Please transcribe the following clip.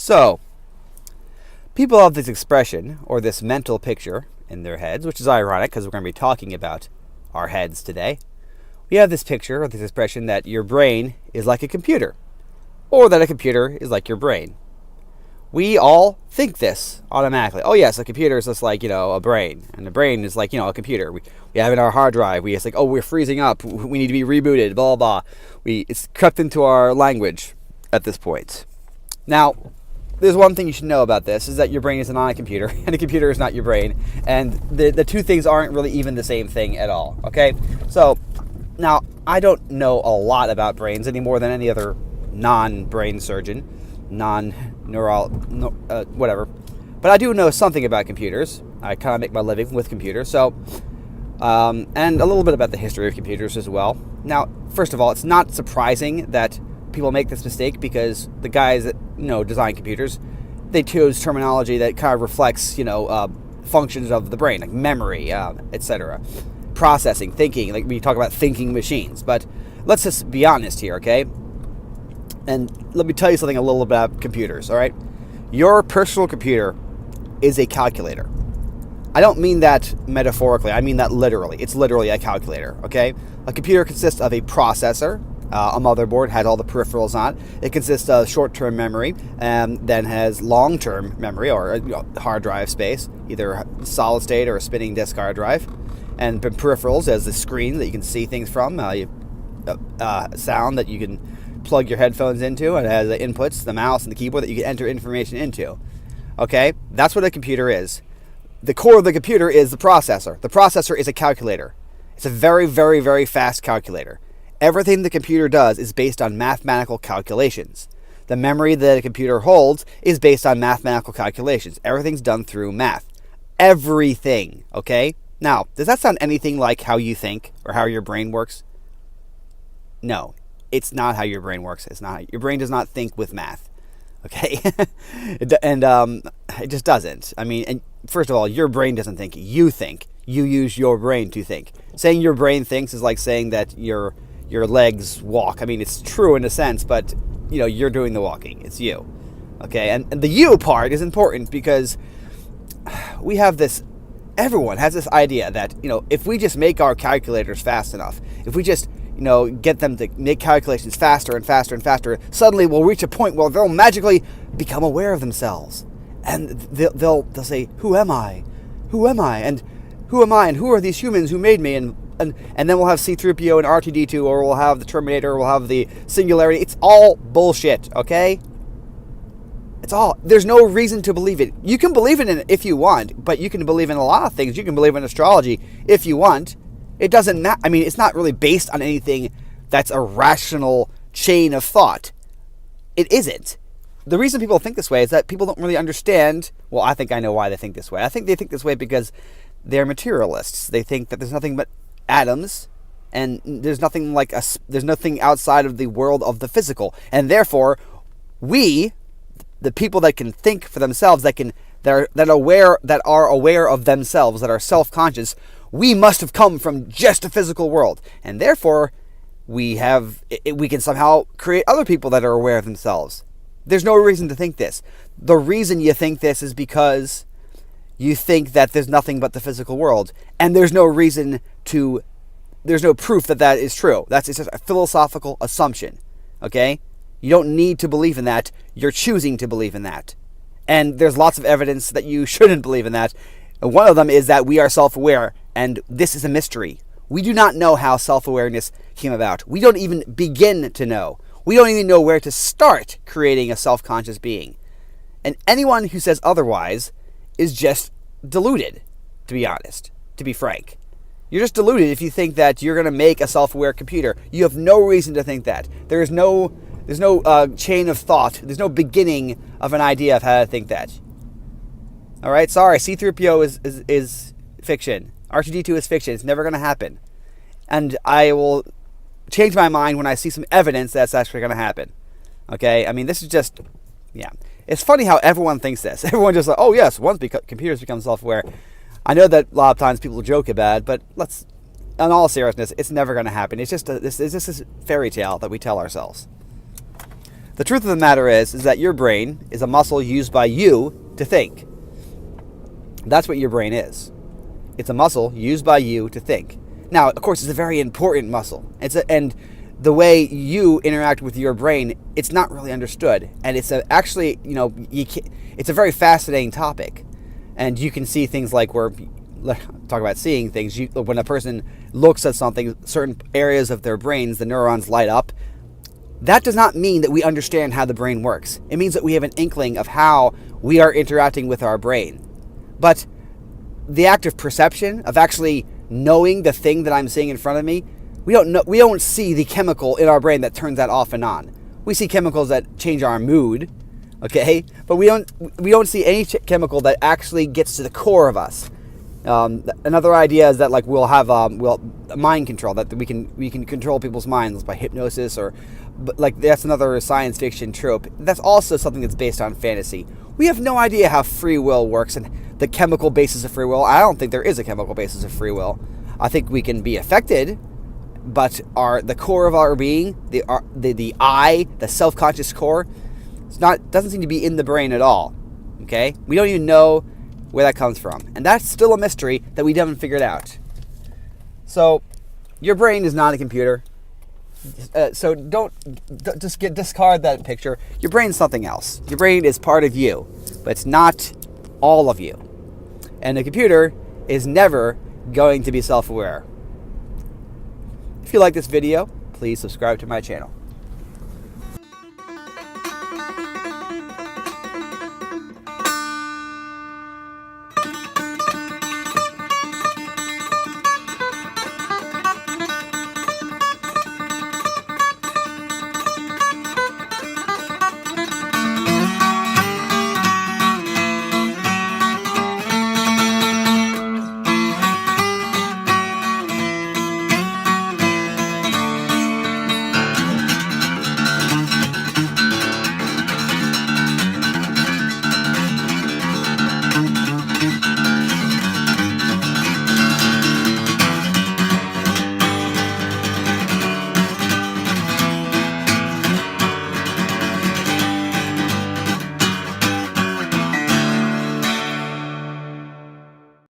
So, people have this expression, or this mental picture in their heads, which is ironic because we're going to be talking about our heads today. We have this picture, or this expression, that your brain is like a computer, or that a computer is like your brain. We all think this automatically. Oh yes, a computer is just like, a brain. And the brain is like, a computer. We have it in our hard drive. It's like, oh, we're freezing up. We need to be rebooted, blah, blah, blah. It's crept into our language at this point. Now, there's one thing you should know about this, is that your brain is not a computer, and a computer is not your brain. And the two things aren't really even the same thing at all, okay? So, now, I don't know a lot about brains any more than any other non-brain surgeon. Whatever. But I do know something about computers. I kind of make my living with computers. So, and a little bit about the history of computers as well. Now, first of all, it's not surprising that people make this mistake, because the guys that, design computers, they chose terminology that kind of reflects, functions of the brain, like memory, etc. Processing, thinking, like we talk about thinking machines. But let's just be honest here, okay? And let me tell you something a little about computers, all right? Your personal computer is a calculator. I don't mean that metaphorically. I mean that literally. It's literally a calculator, okay? A computer consists of a processor. A motherboard has all the peripherals on it. It consists of short-term memory, and then has long-term memory, or hard drive space, either solid state or a spinning disk hard drive. And peripherals as the screen that you can see things from, sound that you can plug your headphones into, and it has the inputs, the mouse and the keyboard that you can enter information into. Okay? That's what a computer is. The core of the computer is the processor. The processor is a calculator. It's a very, very, very fast calculator. Everything the computer does is based on mathematical calculations. The memory that a computer holds is based on mathematical calculations. Everything's done through math. Everything. Okay? Now, does that sound anything like how you think or how your brain works? No. It's not how your brain works. Your brain does not think with math, okay? It just doesn't. I mean, and first of all, your brain doesn't think. You think. You use your brain to think. Saying your brain thinks is like saying that your legs walk. I mean, it's true in a sense, but you're doing the walking. It's you, okay? And the you part is important, because we have this. Everyone has this idea that if we just make our calculators fast enough, if we just get them to make calculations faster and faster and faster, suddenly we'll reach a point where they'll magically become aware of themselves. And they'll say, who am I? Who am I? And who am I? And who are these humans who made me? And then we'll have C-3PO and R2-D2, or we'll have the Terminator, or we'll have the Singularity. It's all bullshit, okay? It's all. There's no reason to believe it. You can believe in it if you want, but you can believe in a lot of things. You can believe in astrology if you want. It doesn't matter. I mean, it's not really based on anything that's a rational chain of thought. It isn't. The reason people think this way is that people don't really understand. Well, I think I know why they think this way. I think they think this way because they're materialists. They think that there's nothing but atoms, and there's nothing outside of the world of the physical. And therefore, we, the people that can think for themselves, that are aware of themselves, that are self-conscious, we must have come from just a physical world, and therefore we can somehow create other people that are aware of themselves. There's no reason to think this. The reason you think this is because you think that there's nothing but the physical world, and there's no proof that is true. It's just a philosophical assumption. Okay? You don't need to believe in that. You're choosing to believe in that. And there's lots of evidence that you shouldn't believe in that. One of them is that we are self-aware, and this is a mystery. We do not know how self-awareness came about. We don't even begin to know. We don't even know where to start creating a self-conscious being. And anyone who says otherwise is just deluded, to be honest, to be frank. You're just deluded if you think that you're going to make a self-aware computer. You have no reason to think that. There's no chain of thought. There's no beginning of an idea of how to think that. All right, sorry, C-3PO is fiction. R2-D2 is fiction. It's never going to happen. And I will change my mind when I see some evidence that's actually going to happen. Okay? I mean, this is just, yeah. It's funny how everyone thinks this. Everyone just like, oh yes, once computers become self-aware. I know that a lot of times people joke about it, but in all seriousness, it's never going to happen. It's just this fairy tale that we tell ourselves. The truth of the matter is that your brain is a muscle used by you to think. That's what your brain is. It's a muscle used by you to think. Now, of course, it's a very important muscle. And the way you interact with your brain, it's not really understood. And it's actually, it's a very fascinating topic. And you can see things like talk about seeing things. When a person looks at something, certain areas of their brains, the neurons light up. That does not mean that we understand how the brain works. It means that we have an inkling of how we are interacting with our brain. But the act of perception, of actually knowing the thing that I'm seeing in front of me, we don't see the chemical in our brain that turns that off and on. We see chemicals that change our mood, okay? But we don't see any chemical that actually gets to the core of us. Another idea is that we'll have mind control, that we can control people's minds by hypnosis, but that's another science fiction trope. That's also something that's based on fantasy. We have no idea how free will works and the chemical basis of free will. I don't think there is a chemical basis of free will. I think we can be affected, but the core of our being, the I, the self-conscious core, doesn't seem to be in the brain at all. Okay, we don't even know where that comes from, and that's still a mystery that we haven't figured out. So, your brain is not a computer. So don't discard that picture. Your brain's something else. Your brain is part of you, but it's not all of you. And a computer is never going to be self-aware. If you like this video, please subscribe to my channel.